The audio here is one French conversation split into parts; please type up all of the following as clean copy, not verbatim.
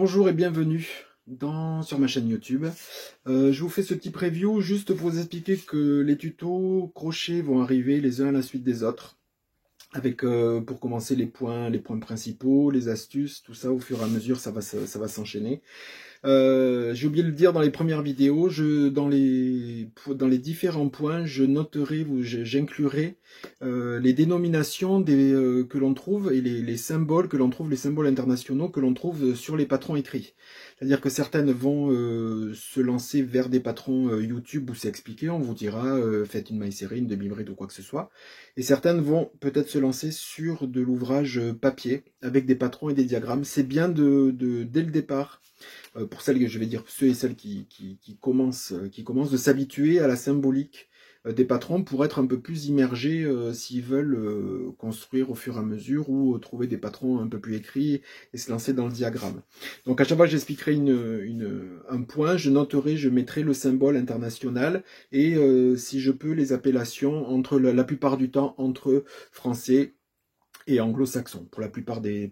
Bonjour et bienvenue sur ma chaîne YouTube. Je vous fais ce petit preview juste pour vous expliquer que les tutos crochet vont arriver les uns à la suite des autres. Avec pour commencer les points principaux, les astuces, tout ça au fur et à mesure ça va s'enchaîner. J'ai oublié de le dire dans les premières vidéos, dans les différents points, je noterai, j'inclurai les dénominations que l'on trouve et les symboles que l'on trouve, les symboles internationaux que l'on trouve sur les patrons écrits. C'est-à-dire que certaines vont se lancer vers des patrons YouTube où c'est expliqué, on vous dira faites une maille serrée, une demi-bride ou quoi que ce soit. Et certaines vont peut-être se lancer sur de l'ouvrage papier avec des patrons et des diagrammes. C'est bien dès le départ, pour celles, je vais dire ceux et celles qui commencent de s'habituer à la symbolique des patrons pour être un peu plus immergés s'ils veulent construire au fur et à mesure ou trouver des patrons un peu plus écrits et se lancer dans le diagramme. Donc à chaque fois que j'expliquerai un point, je noterai, je mettrai le symbole international et si je peux les appellations entre la plupart du temps entre français et anglo-saxon. Pour la plupart des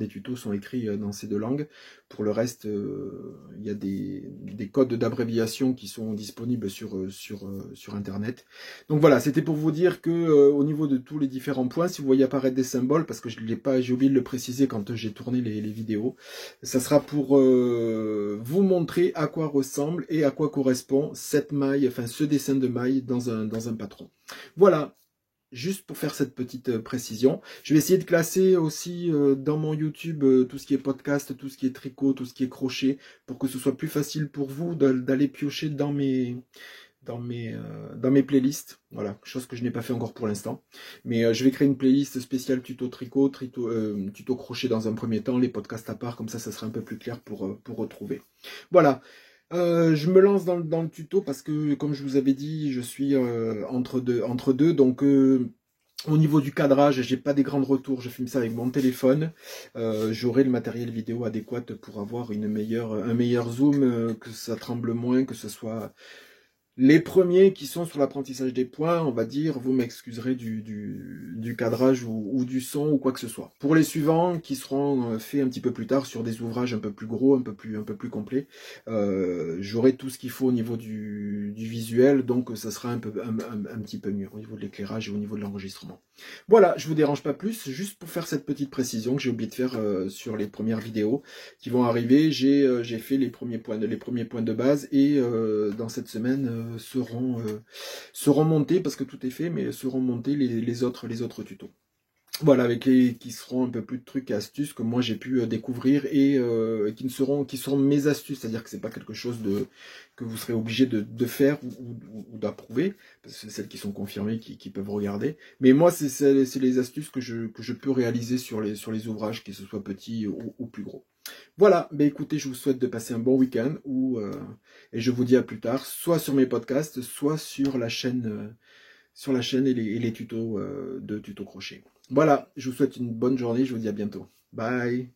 tutos sont écrits dans ces deux langues. Pour le reste, il y a des codes d'abréviation qui sont disponibles sur internet. Donc voilà, c'était pour vous dire que au niveau de tous les différents points, si vous voyez apparaître des symboles, parce que j'ai oublié de le préciser quand j'ai tourné les vidéos, ça sera pour vous montrer à quoi ressemble et à quoi correspond cette maille, enfin ce dessin de maille dans un patron. Voilà. Juste pour faire cette petite précision. Je vais essayer de classer aussi dans mon YouTube tout ce qui est podcast, tout ce qui est tricot, tout ce qui est crochet, pour que ce soit plus facile pour vous d'aller piocher dans mes playlists. Voilà, chose que je n'ai pas fait encore pour l'instant. Mais je vais créer une playlist spéciale tuto tricot, tuto crochet dans un premier temps, les podcasts à part, comme ça sera un peu plus clair pour retrouver. Voilà. Je me lance dans le tuto parce que, comme je vous avais dit, je suis entre deux. Donc, au niveau du cadrage, j'ai pas des grands retours. Je filme ça avec mon téléphone. J'aurai le matériel vidéo adéquat pour avoir un meilleur zoom, que ça tremble moins, que ce soit... Les premiers qui sont sur l'apprentissage des points, on va dire, vous m'excuserez du cadrage ou du son ou quoi que ce soit. Pour les suivants, qui seront faits un petit peu plus tard sur des ouvrages un peu plus gros, un peu plus complets, j'aurai tout ce qu'il faut au niveau du visuel, donc ça sera un petit peu mieux au niveau de l'éclairage et au niveau de l'enregistrement. Voilà, je vous dérange pas plus, juste pour faire cette petite précision que j'ai oublié de faire sur les premières vidéos qui vont arriver. J'ai fait les premiers points de base et dans cette semaine seront montés, parce que tout est fait, mais seront montés les autres tutos. Voilà, avec qui seront un peu plus de trucs et astuces que moi j'ai pu découvrir et qui seront mes astuces, c'est-à-dire que c'est pas quelque chose que vous serez obligé de faire ou d'approuver, parce que c'est celles qui sont confirmées qui peuvent regarder. Mais moi c'est les astuces que je peux réaliser sur les ouvrages, que ce soit petits ou plus gros. Voilà, ben écoutez, je vous souhaite de passer un bon week-end et je vous dis à plus tard, soit sur mes podcasts, soit sur la chaîne et les tutos de tuto crochet. Voilà, je vous souhaite une bonne journée, je vous dis à bientôt. Bye!